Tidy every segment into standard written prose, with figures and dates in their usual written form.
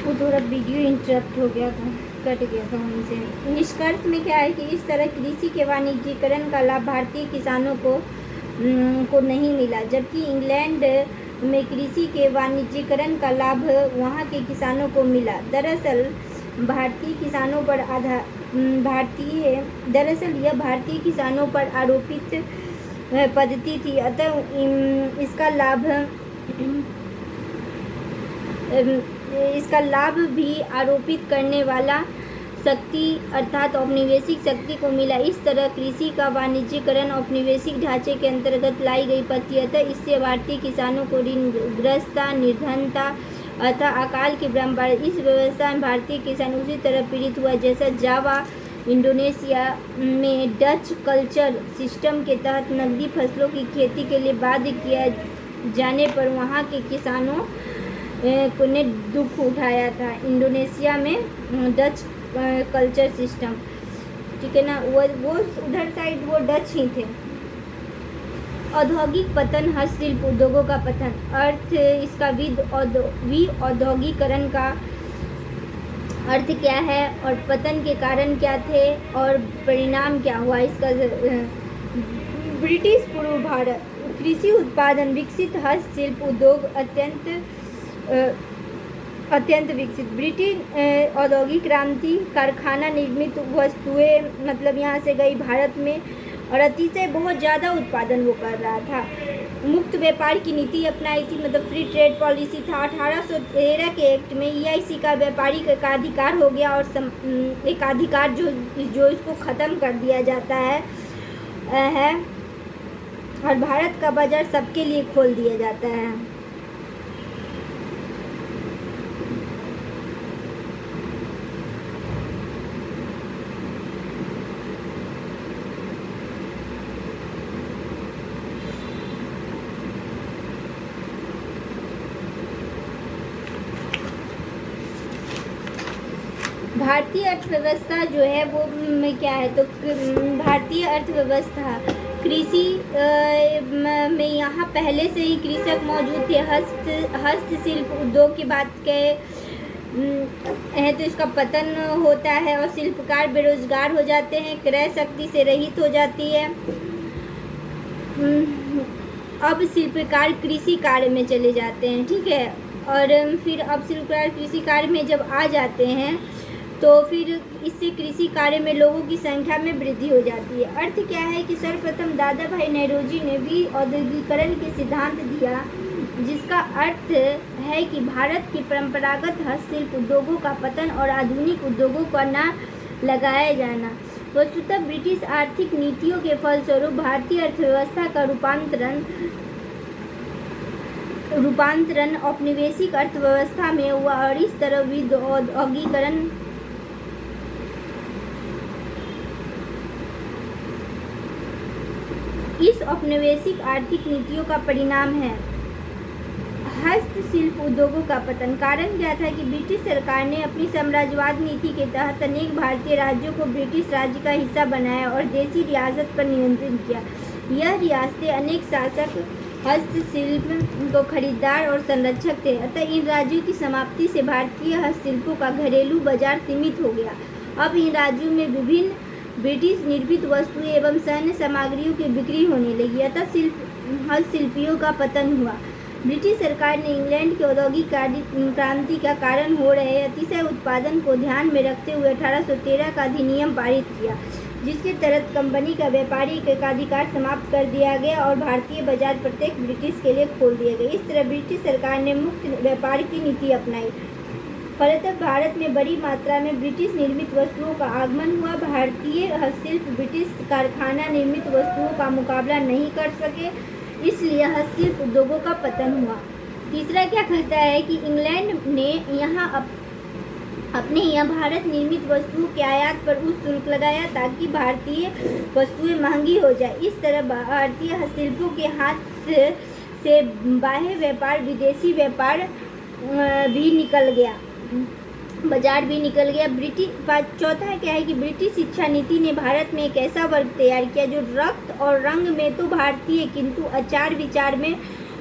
वो थोड़ा video interrupt हो गया था, कट गया था वहीं से। निष्कर्ष में क्या है कि इस तरह कृषि के वाणिज्यीकरण का लाभ भारतीय किसानों को नहीं मिला, जबकि इंग्लैंड में कृषि के वाणिज्यीकरण का लाभ वहाँ के किसानों को मिला। दरअसल यह भारतीय किसानों पर आरोपित पद्धति थी, अतः इसका लाभ भी आरोपित करने वाला शक्ति अर्थात औपनिवेशिक शक्ति को मिला। इस तरह कृषि का वाणिज्यीकरण औपनिवेशिक ढांचे के अंतर्गत लाई गई पद्धति, अतः इससे भारतीय किसानों को ऋणग्रस्तता, निर्धनता अतः अकाल की परंपरा। इस व्यवस्था में भारतीय किसान उसी तरह पीड़ित हुआ जैसा जावा इंडोनेशिया में डच कल्चर सिस्टम के तहत नकदी फसलों की खेती के लिए बाध्य किया जाने पर वहाँ के किसानों ने दुख उठाया था। इंडोनेशिया में डच कल्चर सिस्टम, ठीक है ना, वो उधर साइड वो डच ही थे। औद्योगिक पतन, हस्तशिल्प उद्योगों का पतन, अर्थ इसका औद्योगिकरण का अर्थ क्या है और पतन के कारण क्या थे और परिणाम क्या हुआ इसका। ब्रिटिश पूर्व भारत, कृषि उत्पादन विकसित, हस्तशिल्प उद्योग अत्यंत विकसित। ब्रिटिश औद्योगिक क्रांति, कारखाना निर्मित वस्तुएं मतलब यहाँ से गई भारत में और अतिशय बहुत ज़्यादा उत्पादन वो कर रहा था। मुक्त व्यापार की नीति अपनाई थी, मतलब फ्री ट्रेड पॉलिसी था। 1813 के एक्ट में EIC का व्यापारी का अधिकार हो गया और एक अधिकार जो इसको ख़त्म कर दिया जाता है और भारत का बाजार सबके लिए खोल दिया जाता है। भारतीय अर्थव्यवस्था जो है वो में क्या है, तो भारतीय अर्थव्यवस्था कृषि में यहाँ पहले से ही कृषक मौजूद थे। हस्तशिल्प उद्योग की बात है तो इसका पतन होता है और शिल्पकार बेरोजगार हो जाते हैं, क्रय शक्ति से रहित हो जाती है। अब शिल्पकार कृषि कार्य में चले जाते हैं, ठीक है, और फिर अब शिल्पकार कृषि कार्य में जब आ जाते हैं तो फिर इससे कृषि कार्य में लोगों की संख्या में वृद्धि हो जाती है। अर्थ क्या है कि सर्वप्रथम दादा भाई नौरोजी ने भी औद्योगिकरण के सिद्धांत दिया, जिसका अर्थ है कि भारत के परंपरागत हस्तशिल्प उद्योगों का पतन और आधुनिक उद्योगों का न लगाया जाना। वस्तुतः ब्रिटिश आर्थिक नीतियों के फलस्वरूप भारतीय अर्थव्यवस्था का रूपांतरण औपनिवेशिक अर्थव्यवस्था में हुआ और इस तरह औद्योगिकरण इस औपनिवेशिक आर्थिक नीतियों का परिणाम है हस्तशिल्प उद्योगों का पतन। कारण क्या था कि ब्रिटिश सरकार ने अपनी साम्राज्यवाद नीति के तहत अनेक भारतीय राज्यों को ब्रिटिश राज्य का हिस्सा बनाया और देशी रियासत पर नियंत्रण किया। यह रियासतें अनेक शासक हस्तशिल्प को खरीदार और संरक्षक थे, अतः इन राज्यों की समाप्ति से भारतीय हस्तशिल्पों का घरेलू बाजार सीमित हो गया। अब इन राज्यों में विभिन्न ब्रिटिश निर्मित वस्तुएं एवं सैन्य सामग्रियों की बिक्री होने लगी, अतः हस्तशिल्पियों का पतन हुआ। ब्रिटिश सरकार ने इंग्लैंड की औद्योगिक क्रांति का कारण हो रहे अतिशय उत्पादन को ध्यान में रखते हुए 1813 का अधिनियम पारित किया, जिसके तहत कंपनी का व्यापारी एकाधिकार समाप्त कर दिया गया और भारतीय बाजार प्रत्येक ब्रिटिश के लिए खोल दिए गए। इस तरह ब्रिटिश सरकार ने मुक्त व्यापार की नीति अपनाई। फलतः भारत में बड़ी मात्रा में ब्रिटिश निर्मित वस्तुओं का आगमन हुआ। भारतीय हस्तशिल्प ब्रिटिश कारखाना निर्मित वस्तुओं का मुकाबला नहीं कर सके, इसलिए हस्तशिल्प उद्योगों का पतन हुआ। तीसरा क्या कहता है कि इंग्लैंड ने अपने यहाँ भारत निर्मित वस्तुओं के आयात पर उच्च शुल्क लगाया ताकि भारतीय वस्तुएं महंगी हो जाए। इस तरह भारतीय हस्तशिल्पों के हाथ से बाह्य व्यापार, विदेशी व्यापार भी निकल गया, बाजार भी निकल गया। चौथा क्या है कि ब्रिटिश शिक्षा नीति ने भारत में एक ऐसा वर्ग तैयार किया जो रक्त और रंग में तो भारतीय किंतु आचार विचार में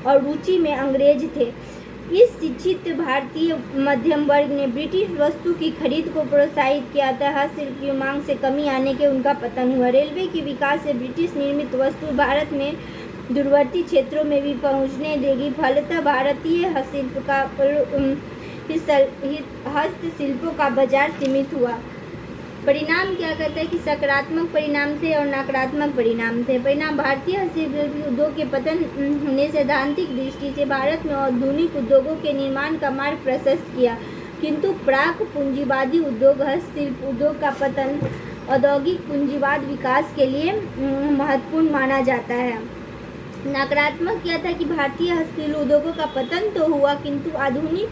और रुचि में अंग्रेज थे। इस शिक्षित भारतीय मध्यम वर्ग ने ब्रिटिश वस्तु की खरीद को प्रोत्साहित किया, अतः हस्तशिल्प की मांग से कमी आने के उनका पतन हुआ। रेलवे के विकास से ब्रिटिश निर्मित वस्तु भारत में दूरवर्ती क्षेत्रों में भी पहुंचने लगी। फलतः भारतीय हस्तशिल्पों का बाजार सीमित हुआ। परिणाम क्या कहता है कि सकारात्मक परिणाम थे और नकारात्मक परिणाम थे। परिणाम, भारतीय हस्तशिल्प उद्योग के पतन ने सैद्धांतिक दृष्टि से भारत में आधुनिक उद्योगों के निर्माण का मार्ग प्रशस्त किया, किंतु प्राक पूंजीवादी उद्योग हस्तशिल्प उद्योग का पतन औद्योगिक पूंजीवाद विकास के लिए महत्वपूर्ण माना जाता है। नकारात्मक क्या था कि भारतीय हस्तशिल्प उद्योगों का पतन तो हुआ, किंतु आधुनिक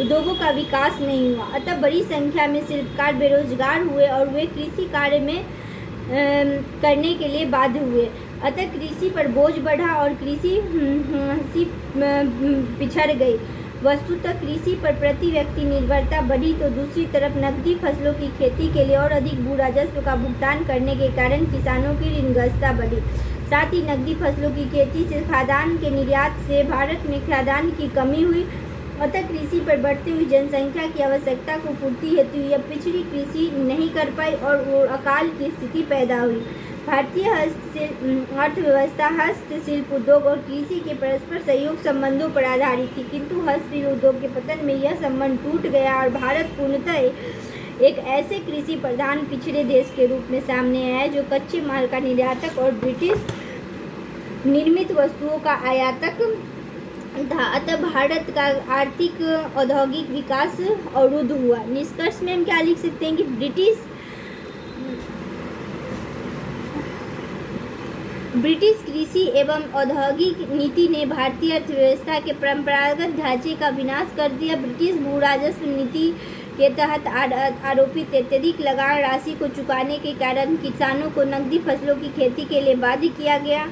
उद्योगों का विकास नहीं हुआ। अतः बड़ी संख्या में शिल्पकार बेरोजगार हुए और वे कृषि कार्य में करने के लिए बाध्य हुए। अतः कृषि पर बोझ बढ़ा और कृषि पिछड़ गई। वस्तुतः कृषि पर प्रति व्यक्ति निर्भरता बढ़ी तो दूसरी तरफ नकदी फसलों की खेती के लिए और अधिक भू राजस्व का भुगतान करने के कारण किसानों की ऋणग्रस्तता बढ़ी। साथ ही नकदी फसलों की खेती से खाद्यान्न के निर्यात से भारत में खाद्यान्न की कमी हुई। अतः कृषि पर बढ़ती हुई जनसंख्या की आवश्यकता को पूर्ति हेतु यह पिछड़ी कृषि नहीं कर पाई और अकाल की स्थिति पैदा हुई। भारतीय अर्थव्यवस्था हस्तशिल्प उद्योग और कृषि के परस्पर सहयोग संबंधों पर आधारित थी, किंतु हस्तशिल्प उद्योग के पतन में यह संबंध टूट गया और भारत पूर्णतः एक ऐसे कृषि प्रधान पिछड़े देश के रूप में सामने आया जो कच्चे माल का निर्यातक और ब्रिटिश निर्मित वस्तुओं का आयातक था। अतः भारत का आर्थिक औद्योगिक विकास अवरुद्ध हुआ। निष्कर्ष में हम क्या लिख सकते हैं कि ब्रिटिश कृषि एवं औद्योगिक नीति ने भारतीय अर्थव्यवस्था के परंपरागत ढांचे का विनाश कर दिया। ब्रिटिश भू राजस्व नीति के तहत आरोपित अत्यधिक लगान राशि को चुकाने के कारण किसानों को नकदी फसलों की खेती के लिए बाध्य किया गया।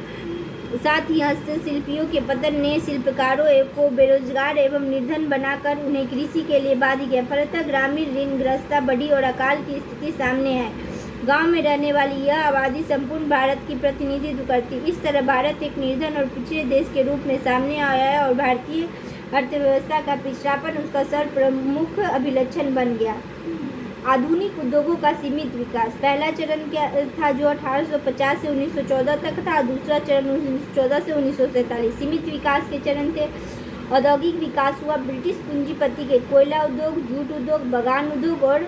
साथ ही हस्तशिल्पियों के पतन ने शिल्पकारों को बेरोजगार एवं निर्धन बनाकर उन्हें कृषि के लिए बाध्य किया। फलतः ग्रामीण ऋणग्रस्तता बढ़ी और अकाल की स्थिति सामने आई। गांव में रहने वाली यह आबादी संपूर्ण भारत की प्रतिनिधित्व करती। इस तरह भारत एक निर्धन और पिछड़े देश के रूप में सामने आया और भारतीय अर्थव्यवस्था का पिछड़ापन उसका सर्वप्रमुख अभिलक्षण बन गया। आधुनिक उद्योगों का सीमित विकास। पहला चरण क्या था जो 1850 से 1914 तक था। दूसरा चरण 1914 से 1947 सीमित विकास के चरण थे। औद्योगिक विकास हुआ ब्रिटिश पूंजीपति के कोयला उद्योग, जूट उद्योग, बगान उद्योग और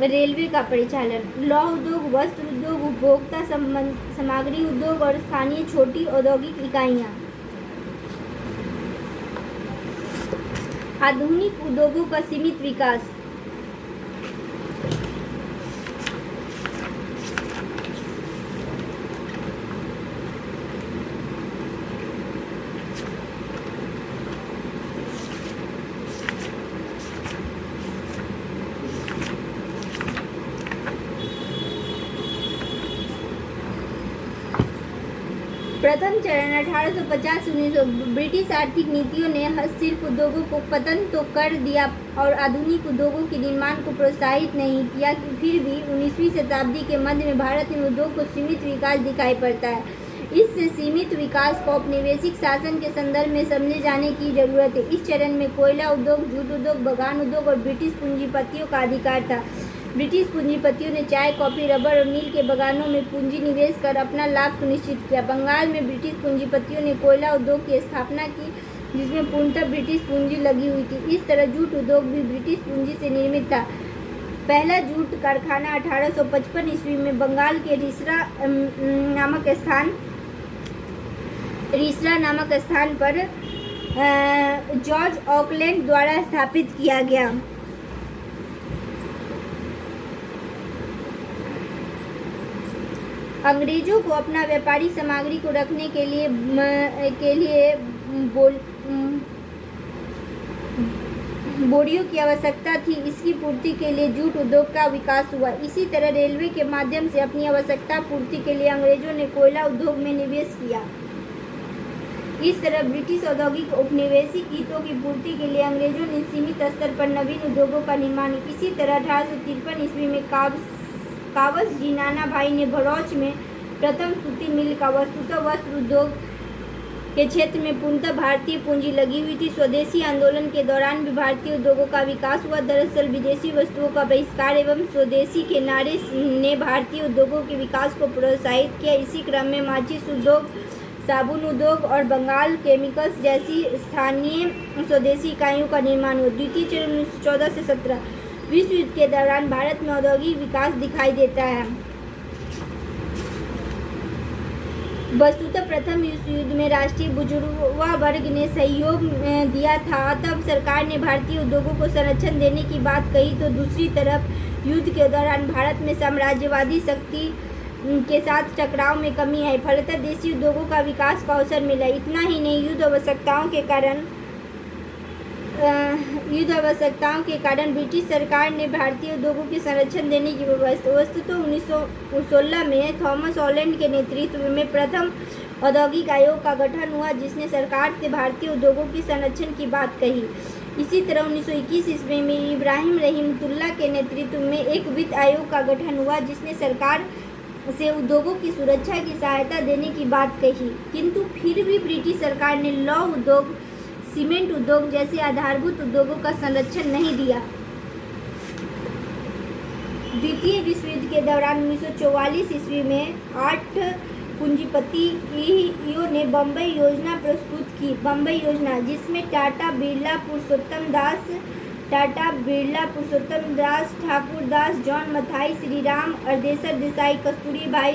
रेलवे का परिचालन, लौह उद्योग, वस्त्र उद्योग, उपभोक्ता सामग्री उद्योग और स्थानीय छोटी औद्योगिक इकाइयाँ। आधुनिक उद्योगों का सीमित विकास। प्रथम चरण 1850 से 1900 ब्रिटिश आर्थिक नीतियों ने हस्तशिल्प उद्योगों को पतन तो कर दिया और आधुनिक उद्योगों के निर्माण को प्रोत्साहित नहीं किया। फिर भी 19वीं शताब्दी के मध्य में भारत में उद्योग को सीमित विकास दिखाई पड़ता है। इस सीमित विकास को औपनिवेशिक शासन के संदर्भ में समझे जाने की जरूरत है। इस चरण में कोयला उद्योग, जूट उद्योग, बगान उद्योग और ब्रिटिश पूंजीपतियों का अधिकार था। ब्रिटिश पूंजीपतियों ने चाय, कॉफी, रबर और नील के बगानों में पूंजी निवेश कर अपना लाभ सुनिश्चित किया। बंगाल में ब्रिटिश पूंजीपतियों ने कोयला उद्योग की स्थापना की, जिसमें पूर्णतः ब्रिटिश पूंजी लगी हुई थी। इस तरह जूट उद्योग भी ब्रिटिश पूंजी से निर्मित था। पहला जूट कारखाना 1855 ईस्वी में बंगाल के रिसरा नामक स्थान पर जॉर्ज ऑकलैंड द्वारा स्थापित किया गया। अंग्रेजों को अपना व्यापारी सामग्री को रखने के लिए बोरियों की आवश्यकता थी। इसकी पूर्ति के लिए जूट उद्योग का विकास हुआ। इसी तरह रेलवे के माध्यम से अपनी आवश्यकता पूर्ति के लिए अंग्रेजों ने कोयला उद्योग में निवेश किया। इस तरह ब्रिटिश औद्योगिक उपनिवेशिक हितों की पूर्ति के लिए अंग्रेजों ने सीमित स्तर पर नवीन उद्योगों का निर्माण। इसी तरह 1853 ईस्वी में कावस जीनाना भाई ने भरौच में प्रथम सूती मिल का वस्तुतः वस्त्र उद्योग के क्षेत्र में पूर्णतः भारतीय पूंजी लगी हुई थी। स्वदेशी आंदोलन के दौरान भी भारतीय उद्योगों का विकास हुआ। दरअसल विदेशी वस्तुओं का बहिष्कार एवं स्वदेशी के नारे ने भारतीय उद्योगों के विकास को प्रोत्साहित किया। इसी क्रम में माचिस उद्योग, साबुन उद्योग और बंगाल केमिकल्स जैसी स्थानीय स्वदेशी इकाइयों का निर्माण हुआ। द्वितीय चरण 1914 से 17 विश्व युद्ध के दौरान भारत में औद्योगिक विकास दिखाई देता है। वस्तुतः प्रथम विश्व युद्ध में राष्ट्रीय बुर्जुआ वर्ग ने सहयोग दिया था, तब सरकार ने भारतीय उद्योगों को संरक्षण देने की बात कही, तो दूसरी तरफ युद्ध के दौरान भारत में साम्राज्यवादी शक्ति के साथ टकराव में कमी आई। फलतः देशी उद्योगों का विकास का अवसर मिला। इतना ही नहीं, युद्ध आवश्यकताओं के कारण ब्रिटिश सरकार ने भारतीय उद्योगों के संरक्षण देने की व्यवस्था। वस्तुतः 1916 में थॉमस हॉलैंड के नेतृत्व में प्रथम औद्योगिक आयोग का गठन हुआ, जिसने सरकार से भारतीय उद्योगों के संरक्षण की बात कही। इसी तरह 1921 ईस्वी में इब्राहिम रहमतुल्लाह के नेतृत्व में एक वित्त आयोग का गठन हुआ, जिसने सरकार से उद्योगों की सुरक्षा की सहायता देने की बात कही। किंतु फिर भी ब्रिटिश सरकार ने लौह उद्योग, सीमेंट उद्योग जैसे आधारभूत उद्योगों का संरक्षण नहीं दिया। द्वितीय विश्व युद्ध के दौरान 1944 ईस्वी में 8 पूंजीपतियों ने बम्बई योजना प्रस्तुत की। बम्बई योजना, जिसमें टाटा, बिरला, पुरुषोत्तम दास, ठाकुर दास, जॉन मथाई, श्रीराम, अर्देसर देसाई, कस्तूरी भाई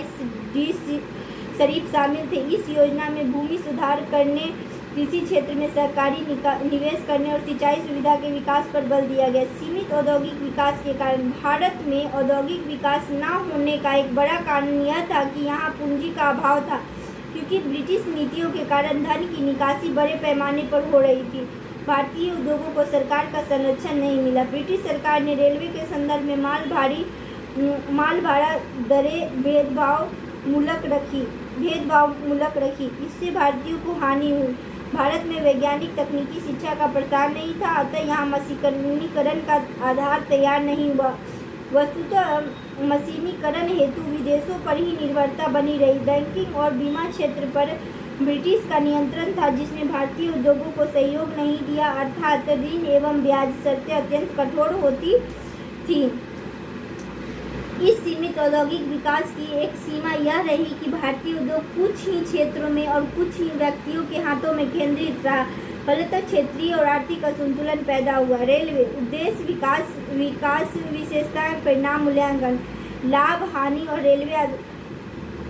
डी शरीफ शामिल थे। इस योजना में भूमि सुधार करने, कृषि क्षेत्र में सरकारी निवेश करने और सिंचाई सुविधा के विकास पर बल दिया गया। सीमित औद्योगिक विकास के कारण भारत में औद्योगिक विकास न होने का एक बड़ा कारण यह था कि यहाँ पूंजी का अभाव था, क्योंकि ब्रिटिश नीतियों के कारण धन की निकासी बड़े पैमाने पर हो रही थी। भारतीय उद्योगों को सरकार का संरक्षण नहीं मिला। ब्रिटिश सरकार ने रेलवे के संदर्भ में माल भाड़ा दरें भेदभाव मूलक रखी। इससे भारतीयों को हानि हुई। भारत में वैज्ञानिक तकनीकी शिक्षा का प्रसार नहीं था, अतः यहाँ मशीनीकरण का आधार तैयार नहीं हुआ। वस्तुतः मशीनीकरण हेतु विदेशों पर ही निर्भरता बनी रही। बैंकिंग और बीमा क्षेत्र पर ब्रिटिश का नियंत्रण था, जिसने भारतीय उद्योगों को सहयोग नहीं दिया, अर्थात ऋण एवं ब्याज शर्तें अत्यंत कठोर होती थी। इस सीमित औद्योगिक विकास की एक सीमा यह रही कि भारतीय उद्योग कुछ ही क्षेत्रों में और कुछ ही व्यक्तियों के हाथों में केंद्रित रहा। फलतः क्षेत्रीय और आर्थिक असंतुलन पैदा हुआ। रेलवे उद्देश्य विकास विशेषताएं, परिणाम मूल्यांकन, लाभ हानि और रेलवे।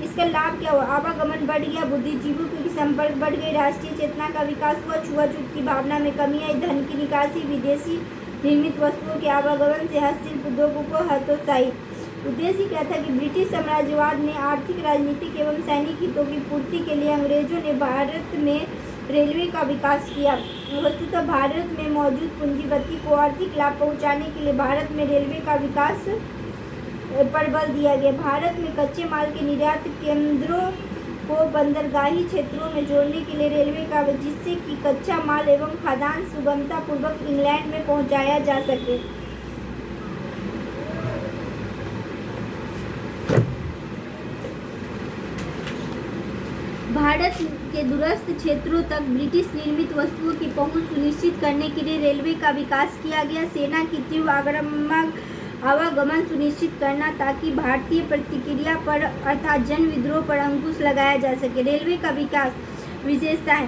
इसका लाभ क्या हुआ? आवागमन बढ़ गया, बुद्धिजीवियों के संपर्क बढ़ गए, राष्ट्रीय चेतना का विकास हुआ, छुआछूत की भावना में कमी आई, धन की निकासी, विदेशी निर्मित वस्तुओं के आवागमन से हस्तशिल्प उद्योगों को हतोत्साहित। उद्देश्य क्या था कि ब्रिटिश साम्राज्यवाद ने आर्थिक, राजनीतिक एवं सैनिक हितों की पूर्ति के लिए अंग्रेजों ने भारत में रेलवे का विकास किया। वस्तुतः भारत में मौजूद पूंजीपति को आर्थिक लाभ पहुंचाने के लिए भारत में रेलवे का विकास पर बल दिया गया। भारत में कच्चे माल के निर्यात केंद्रों को बंदरगाही क्षेत्रों में जोड़ने के लिए रेलवे का, जिससे कि कच्चा माल एवं खाद्यान्न सुगमता पूर्वक इंग्लैंड में पहुंचाया जा सके। भारत के दूरस्थ क्षेत्रों तक ब्रिटिश निर्मित वस्तुओं की पहुंच सुनिश्चित करने के लिए रेलवे का विकास किया गया। सेना की तीव्र आवागमन सुनिश्चित करना, ताकि भारतीय प्रतिक्रिया पर अर्थात जन विद्रोह पर अंकुश लगाया जा सके। रेलवे का विकास विशेषताएं।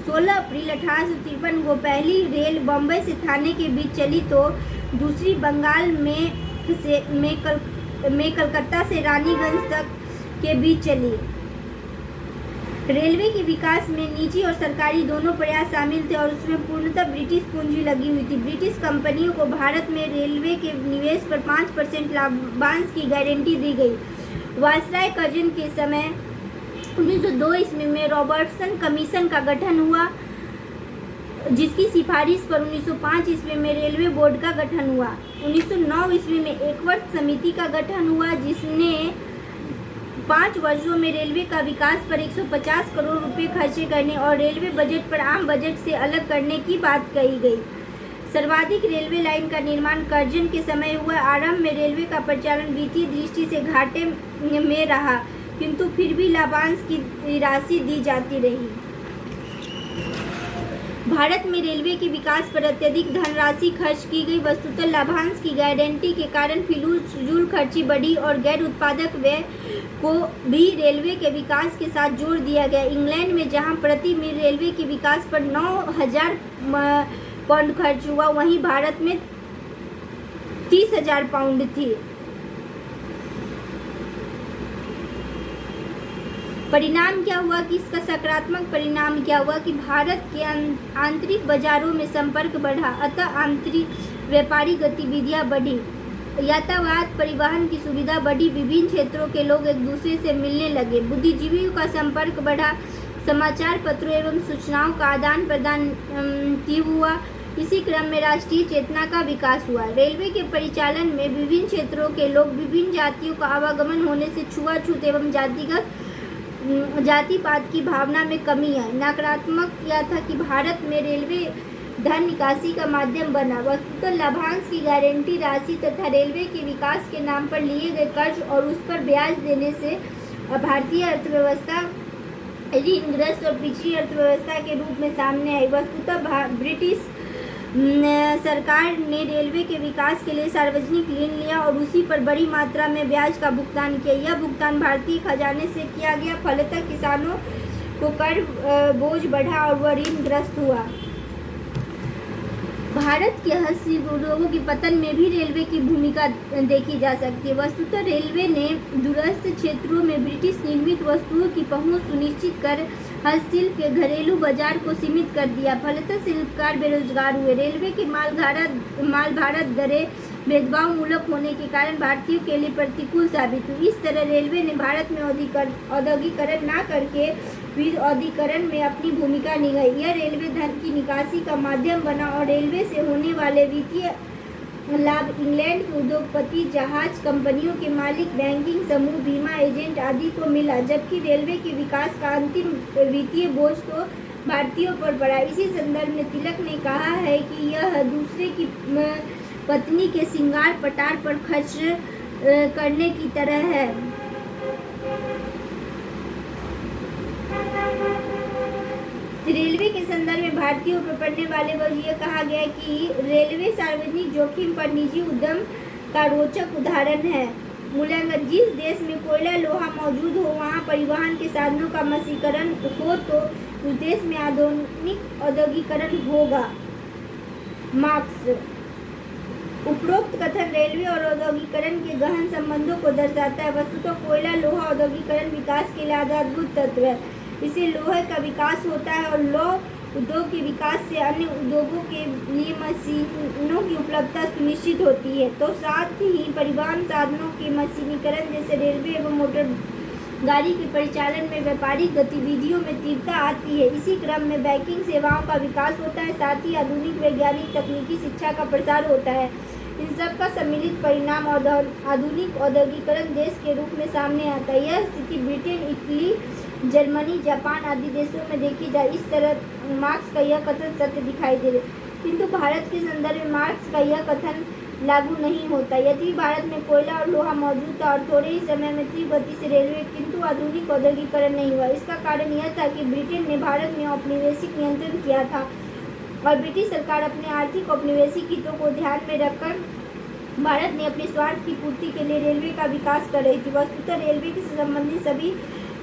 16 अप्रैल 1853 को पहली रेल बम्बई से थाने के बीच चली, तो दूसरी बंगाल में कलकत्ता से रानीगंज तक के बीच चली। रेलवे के विकास में निजी और सरकारी दोनों प्रयास शामिल थे और उसमें पूर्णतः ब्रिटिश पूंजी लगी हुई थी। ब्रिटिश कंपनियों को भारत में रेलवे के निवेश पर 5% लाभांश की गारंटी दी गई। वायसराय कर्जन के समय 1902 ईस्वी में रॉबर्टसन कमीशन का गठन हुआ, जिसकी सिफारिश पर 1905 ईस्वी में रेलवे बोर्ड का गठन हुआ। 1909 ईस्वी में एकवर्ष समिति का गठन हुआ, जिसने 5 वर्षों में रेलवे का विकास पर 150 करोड़ रुपए खर्चे करने और रेलवे बजट पर आम बजट से अलग करने की बात कही गई। सर्वाधिक रेलवे लाइन का निर्माण कर्जन के समय हुआ। आरंभ में रेलवे का परिचालन वित्तीय दृष्टि से घाटे में रहा, किंतु फिर भी लाभांश की राशि दी जाती रही। भारत में रेलवे के विकास पर अत्यधिक धनराशि खर्च की गई। वस्तुतः लाभांश की गारंटी के कारण फिजूल खर्ची बढ़ी और गैर उत्पादक व्यय को भी रेलवे के विकास के साथ जोड़ दिया गया। इंग्लैंड में जहां प्रति मील रेलवे के विकास पर 9,000 पाउंड खर्च हुआ, वहीं भारत में 30,000 पाउंड थी। परिणाम क्या हुआ कि इसका सकारात्मक परिणाम क्या हुआ कि भारत के आंतरिक बाजारों में संपर्क बढ़ा, अतः आंतरिक व्यापारिक गतिविधियां बढ़ी, यातायात परिवहन की सुविधा बढ़ी, विभिन्न क्षेत्रों के लोग एक दूसरे से मिलने लगे, बुद्धिजीवियों का संपर्क बढ़ा, समाचार पत्रों एवं सूचनाओं का आदान प्रदान तीव्र हुआ। इसी क्रम में राष्ट्रीय चेतना का विकास हुआ। रेलवे के परिचालन में विभिन्न क्षेत्रों के लोग, विभिन्न जातियों का आवागमन होने से छुआछूत एवं जातिपात की भावना में कमी आई। नकारात्मक यह था कि भारत में रेलवे धन निकासी का माध्यम बना। वस्तुतः लाभांश की गारंटी राशि तथा रेलवे के विकास के नाम पर लिए गए कर्ज और उस पर ब्याज देने से भारतीय अर्थव्यवस्था ऋणग्रस्त और पिछड़ी अर्थव्यवस्था के रूप में सामने आई। वस्तुतः ब्रिटिश सरकार ने रेलवे के विकास के लिए सार्वजनिक ऋण लिया और उसी पर बड़ी मात्रा में ब्याज का भुगतान किया। यह भुगतान भारतीय खजाने से किया गया, फलतः किसानों को कर बोझ बढ़ा और वह ऋणग्रस्त हुआ। भारत के हस्तशिल्प उद्योगों के पतन में भी रेलवे की भूमिका देखी जा सकती है। वस्तुतः रेलवे ने दूरस्थ क्षेत्रों में ब्रिटिश निर्मित वस्तुओं की पहुंच सुनिश्चित कर हस्तशिल्प के घरेलू बाजार को सीमित कर दिया, फलतः शिल्पकार बेरोजगार हुए। रेलवे की माल भाड़ा दरें भेदभाव मूलक होने के कारण भारतीयों के लिए प्रतिकूल साबित हुई। इस तरह रेलवे ने भारत में औद्योगिकरण न करके विऔद्योगिकरण में अपनी भूमिका निभाई। यह रेलवे धन की निकासी का माध्यम बना और रेलवे से होने वाले वित्तीय लाभ इंग्लैंड के उद्योगपति, जहाज कंपनियों के मालिक, बैंकिंग समूह, बीमा एजेंट आदि को मिला, जबकि रेलवे के विकास का अंतिम वित्तीय बोझ तो भारतीयों पर पड़ा। इसी संदर्भ में तिलक ने कहा है कि यह दूसरे की पत्नी के श्रृंगार पटार पर खर्च करने की तरह है। रेलवे के संदर्भ में भारतीयों पर पड़ने वाले बोझ यह कहा गया कि रेलवे सार्वजनिक जोखिम पर निजी उद्यम का रोचक उदाहरण है। मूल्यांकन: जिस देश में कोयला लोहा मौजूद हो वहाँ परिवहन के साधनों का मशीनीकरण हो तो उस देश में आधुनिक औद्योगिकरण होगा। मार्क्स: उपरोक्त कथन रेलवे और औद्योगिकरण के गहन संबंधों को दर्शाता है। वस्तुतः कोयला लोहा औद्योगिकरण विकास के लिए आधारभूत तत्व है। इससे लोहे का विकास होता है और लौह उद्योग के विकास से अन्य उद्योगों के लिए मशीनों की उपलब्धता सुनिश्चित होती है। तो साथ ही परिवहन साधनों के मशीनीकरण जैसे रेलवे एवं मोटर गाड़ी के परिचालन में व्यापारिक गतिविधियों में तीव्रता आती है। इसी क्रम में बैंकिंग सेवाओं का विकास होता है, साथ ही आधुनिक वैज्ञानिक तकनीकी शिक्षा का प्रसार होता है। इन सब का सम्मिलित परिणाम आधुनिक औद्योगिकरण देश के रूप में सामने आता है। यह स्थिति ब्रिटेन, इटली, जर्मनी, जापान आदि देशों में देखी जाए। इस तरह मार्क्स का यह कथन सत्य दिखाई दे रहा है, किंतु भारत के संदर्भ में मार्क्स का यह कथन लागू नहीं होता। यदि भारत में कोयला और लोहा मौजूद था और थोड़े ही समय में तीव्र गति से रेलवे, किंतु आधुनिक औद्योगिकरण नहीं हुआ। इसका कारण यह था कि ब्रिटेन ने भारत में औपनिवेशिक नियंत्रण किया था और ब्रिटिश सरकार अपने आर्थिक औपनिवेशिक हितों को ध्यान में रखकर भारत में अपने स्वार्थ की पूर्ति के लिए रेलवे का विकास कर रही थी। वस्तुतः रेलवे से संबंधित सभी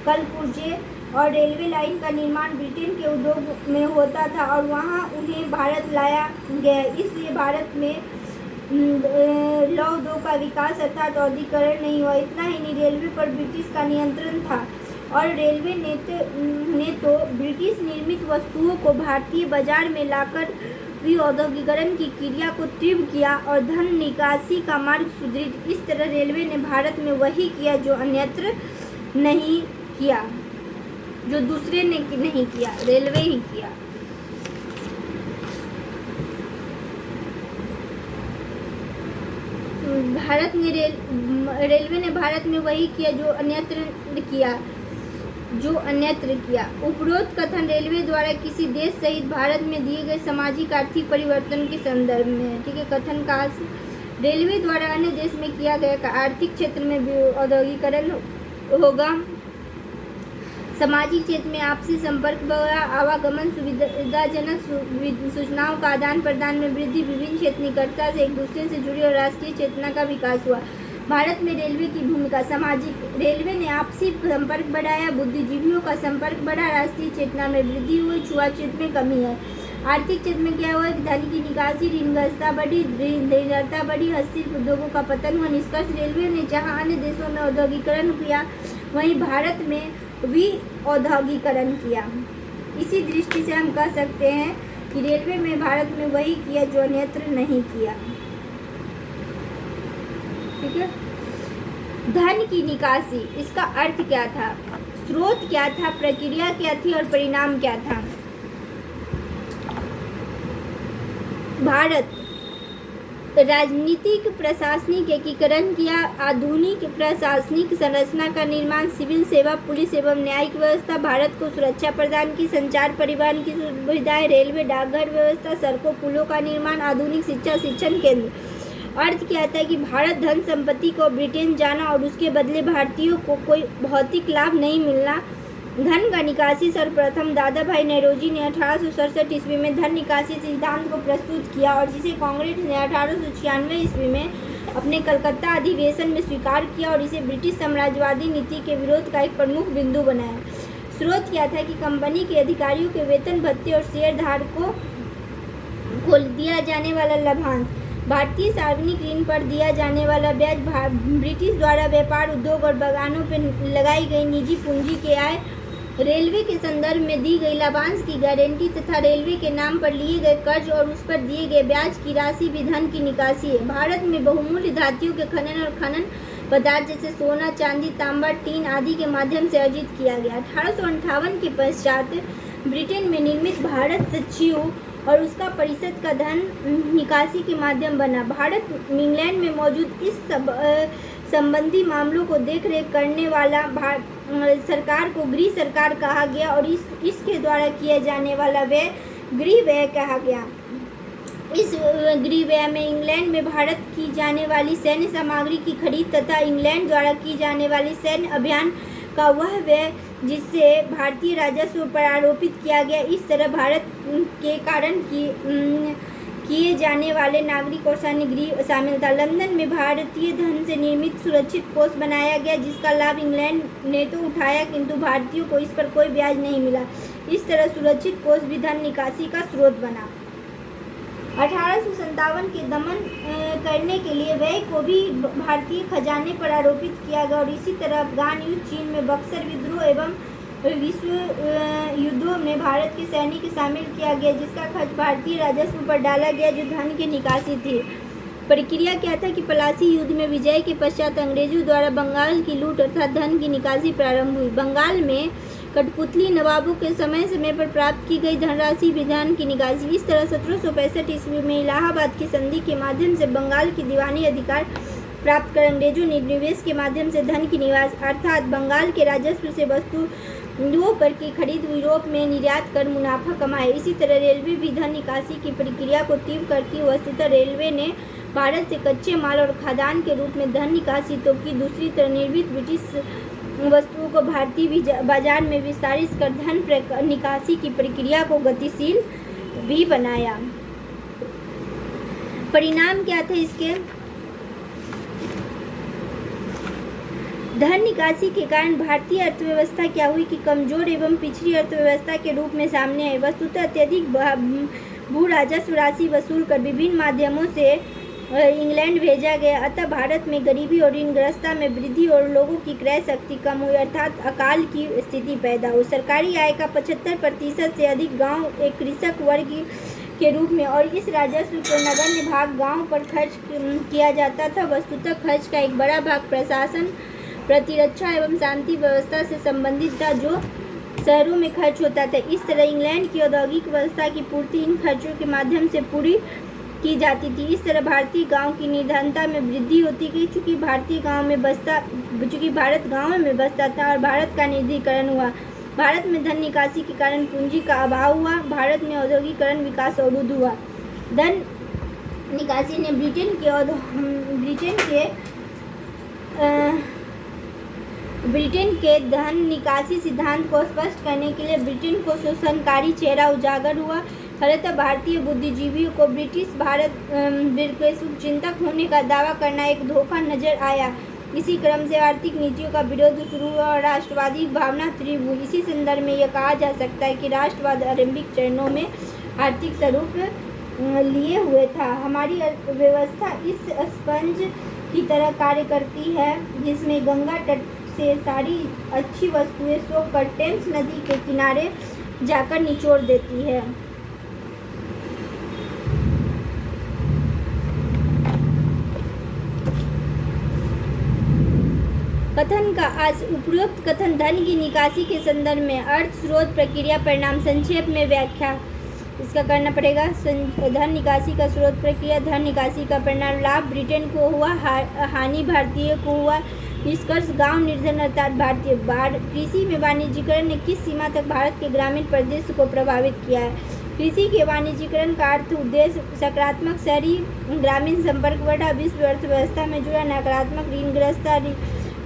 कल पुर्जे और रेलवे लाइन का निर्माण ब्रिटेन के उद्योग में होता था और वहां उन्हें भारत लाया गया। इसलिए भारत में लौह उद्योग का विकास अर्थात औद्योगिकरण नहीं हुआ। इतना ही नहीं, रेलवे पर ब्रिटिश का नियंत्रण था और रेलवे ने तो ब्रिटिश निर्मित वस्तुओं को भारतीय बाजार में लाकर विऔद्योगिकरण की क्रिया को तीव्र किया और धन निकासी का मार्ग सुदृढ़। इस तरह रेलवे ने भारत में वही किया जो अन्यत्र नहीं किया, जो दूसरे ने नहीं किया, रेलवे ही किया। रेलवे ने भारत में वही किया जो अन्यत्र किया। उपरोक्त कथन रेलवे द्वारा किसी देश सहित भारत में दिए गए सामाजिक आर्थिक परिवर्तन के संदर्भ में है। ठीक है, कथन का रेलवे द्वारा अन्य देश में किया गया आर्थिक क्षेत्र में औद्योगिकरण होगा। सामाजिक क्षेत्र में आपसी संपर्क बढ़ा, आवागमन सुविधाजनक, सूचनाओं का आदान प्रदान में वृद्धि, विभिन्न क्षेत्र निकटता से एक दूसरे से जुड़ी और राष्ट्रीय चेतना का विकास हुआ। भारत में रेलवे की भूमिका। सामाजिक। रेलवे ने आपसी संपर्क बढ़ाया, बुद्धिजीवियों का संपर्क बढ़ा, राष्ट्रीय चेतना में वृद्धि हुई, छुआछूत में कमी है। आर्थिक क्षेत्र में क्या हुआ? धन की निकासी, ऋणग्रस्तता बढ़ी, निर्भरता बढ़ी, हस्तशिल्प उद्योगों का पतन हुआ। निष्कर्ष, रेलवे ने जहां अन्य देशों में औद्योगिकरण किया, वहीं भारत में भी औद्योगिकरण किया। इसी दृष्टि से हम कह सकते हैं कि रेलवे में भारत में वही किया जो अन्यत्र नहीं किया। ठीक है। धन की निकासी, इसका अर्थ क्या था, स्रोत क्या था, प्रक्रिया क्या थी और परिणाम क्या था। भारत राजनीतिक प्रशासनिक एकीकरण किया, आधुनिक प्रशासनिक संरचना का निर्माण, सिविल सेवा, पुलिस एवं न्यायिक व्यवस्था, भारत को सुरक्षा प्रदान की, संचार परिवहन की सुविधाएं, रेलवे, डाकघर व्यवस्था, सड़कों पुलों का निर्माण, आधुनिक शिक्षा, शिक्षण केंद्र। अर्थ क्या था कि भारत धन संपत्ति को ब्रिटेन जाना और उसके बदले भारतीयों को कोई भौतिक लाभ नहीं मिलना। धन का निकासी। सर्वप्रथम दादा भाई नौरोजी ने 1867 ईस्वी में धन निकासी सिद्धांत को प्रस्तुत किया और जिसे कांग्रेस ने 1896 ईस्वी में अपने कलकत्ता अधिवेशन में स्वीकार किया और इसे ब्रिटिश साम्राज्यवादी नीति के विरोध का एक प्रमुख बिंदु बनाया। स्रोत क्या था कि कंपनी के अधिकारियों के वेतन भत्ते और शेयर धारकों को दिया जाने वाला लाभांश, भारतीय सार्वजनिक ऋण पर दिया जाने वाला ब्याज, ब्रिटिश द्वारा व्यापार उद्योग और बागानों पर लगाई गई निजी पूंजी के आय, रेलवे के संदर्भ में दी गई लाभांश की गारंटी तथा रेलवे के नाम पर लिए गए कर्ज और उस पर दिए गए ब्याज की राशि भी धन की निकासी है। भारत में बहुमूल्य धातुओं के खनन और खनन पदार्थ जैसे सोना, चांदी, तांबा, टीन आदि के माध्यम से अर्जित किया गया। 1858 के पश्चात ब्रिटेन में निर्मित भारत सचिव और उसका परिषद का धन निकासी के माध्यम बना। भारत इंग्लैंड में मौजूद इस संबंधी मामलों को देखरेख करने वाला सरकार को गृह सरकार कहा गया और इसके द्वारा किया जाने वाला व्यय गृह व्यय कहा गया। इस गृह व्यय में इंग्लैंड में भारत की जाने वाली सैन्य सामग्री की खरीद तथा इंग्लैंड द्वारा की जाने वाली सैन्य अभियान का वह व्यय जिससे भारतीय राजस्व पर आरोपित किया गया। इस तरह भारत के कारण किए जाने वाले नागरिक और सैन्य गृह शामिल था। लंदन में भारतीय धन से निर्मित सुरक्षित कोष बनाया गया जिसका लाभ इंग्लैंड ने तो उठाया किंतु भारतीयों को इस पर कोई ब्याज नहीं मिला। इस तरह सुरक्षित कोष भी धन निकासी का स्रोत बना। 1857 के दमन करने के लिए व्यय को भी भारतीय खजाने पर आरोपित किया गया और इसी तरह अफगान युद्ध, चीन में बक्सर विद्रोह एवं विश्व युद्धों में भारत के सैनिक शामिल किया गया जिसका खर्च भारतीय राजस्व पर डाला गया जो धन की निकासी थी। प्रक्रिया क्या था कि पलासी युद्ध में विजय के पश्चात अंग्रेजों द्वारा बंगाल की लूट अर्थात धन की निकासी प्रारंभ हुई। बंगाल में कठपुतली नवाबों के समय समय पर प्राप्त की गई धनराशि भी धन की निकासी। इस तरह 1765 ईस्वी में इलाहाबाद की संधि के माध्यम से बंगाल की दीवानी अधिकार प्राप्त कर अंग्रेजों ने निवेश के माध्यम से धन की निकास अर्थात बंगाल के राजस्व से वस्तुओं पर की खरीद यूरोप में निर्यात कर मुनाफा कमाए। इसी तरह रेलवे भी धन निकासी की प्रक्रिया को तीव्र करती है। वस्तुतः रेलवे ने भारत से कच्चे माल और खाद्यान्न के रूप में धन निकासी तो की, दूसरी तरह निर्मित ब्रिटिश वस्तुओं को भारतीय बाजार में विस्तारित कर धन निकासी की प्रक्रिया को गतिशील भी बनाया। परिणाम क्या थे इसके? धन निकासी के कारण भारतीय अर्थव्यवस्था क्या हुई कि कमजोर एवं पिछड़ी अर्थव्यवस्था के रूप में सामने आई। वस्तुतः अत्यधिक भू राजस्व राशि वसूल कर विभिन्न माध्यमों से इंग्लैंड भेजा गया। अतः भारत में गरीबी और ऋणग्रस्तता में वृद्धि और लोगों की क्रय शक्ति कम हुई अर्थात अकाल की स्थिति पैदा हुई। सरकारी आय का 75% से अधिक गांव एक कृषक वर्ग के रूप में और इस राजस्व को नगण्य भाग गांव पर खर्च किया जाता था। वस्तुतः खर्च का एक बड़ा भाग प्रशासन, प्रतिरक्षा एवं शांति व्यवस्था से संबंधित था जो शहरों में खर्च होता था। इस तरह इंग्लैंड की औद्योगिक व्यवस्था की पूर्ति इन खर्चों के माध्यम से पूरी की जाती थी। इस तरह भारतीय गांव की निर्धनता में वृद्धि होती गई चूँकि भारत गाँव में बसता था और भारत का निधीकरण हुआ। भारत में धन निकासी के कारण पूंजी का अभाव हुआ। भारत में औद्योगिकरण विकास अवरुद्ध हुआ। धन निकासी ने ब्रिटेन के ब्रिटेन के धन निकासी सिद्धांत को स्पष्ट करने के लिए ब्रिटेन को शोषणकारी चेहरा उजागर हुआ। फलतः भारतीय बुद्धिजीवियों को ब्रिटिश भारत के शुभचिंतक होने का दावा करना एक धोखा नजर आया। इसी क्रम से आर्थिक नीतियों का विरोध शुरू हुआ और राष्ट्रवादी भावना तीव्र हुई। इसी संदर्भ में यह कहा जा सकता है कि राष्ट्रवाद आरंभिक चरणों में आर्थिक स्वरूप लिए हुए था। हमारी अर्थव्यवस्था इस स्पंज की तरह कार्य करती है जिसमें गंगा तट से सारी अच्छी वस्तुएं सोखकर टेम्स नदी के किनारे जाकर निचोड़ देती है। कथन का आज उपरोक्त कथन धन की निकासी के संदर्भ में अर्थ स्रोत प्रक्रिया परिणाम संक्षेप में व्याख्या इसका करना पड़ेगा। धन निकासी का स्रोत प्रक्रिया, धन निकासी का परिणाम, लाभ ब्रिटेन को हुआ, हानि भारतीय को हुआ। निष्कर्ष, गांव निर्धन अर्थात भारतीय बाढ़। कृषि में वाणिज्यीकरण ने किस सीमा तक भारत के ग्रामीण परिदृश्य को प्रभावित किया है? कृषि के वाणिज्यीकरण का अर्थ उद्देश्य सकारात्मक शहरी ग्रामीण संपर्क बढ़ा, विश्व अर्थव्यवस्था में जुड़ा नकारात्मक ऋणग्रस्तता,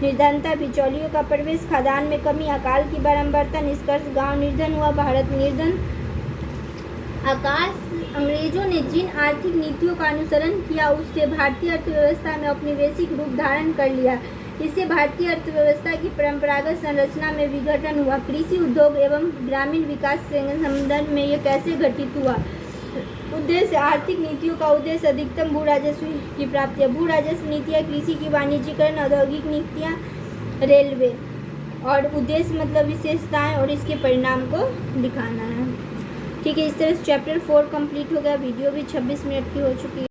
निर्धनता, बिचौलियों का प्रवेश, खाद्यान्न में कमी, अकाल की बारंबारता। निष्कर्ष, गांव निर्धन हुआ, भारत निर्धन। आकाश अंग्रेजों ने जिन आर्थिक नीतियों का अनुसरण किया उससे भारतीय अर्थव्यवस्था में औपनिवेशिक रूप धारण कर लिया। इससे भारतीय अर्थव्यवस्था की परंपरागत संरचना में विघटन हुआ। कृषि उद्योग एवं ग्रामीण विकास के संदर्भ में यह कैसे घटित हुआ? उद्देश्य, आर्थिक नीतियों का उद्देश्य अधिकतम भू राजस्व की प्राप्ति है। भू राजस्व नीतियाँ, कृषि की वाणिज्यीकरण, औद्योगिक नीतियाँ, रेलवे। और उद्देश्य मतलब विशेषताएं और इसके परिणाम को दिखाना है। ठीक है, इस तरह से चैप्टर 4 कंप्लीट हो गया। वीडियो भी 26 मिनट की हो चुकी है।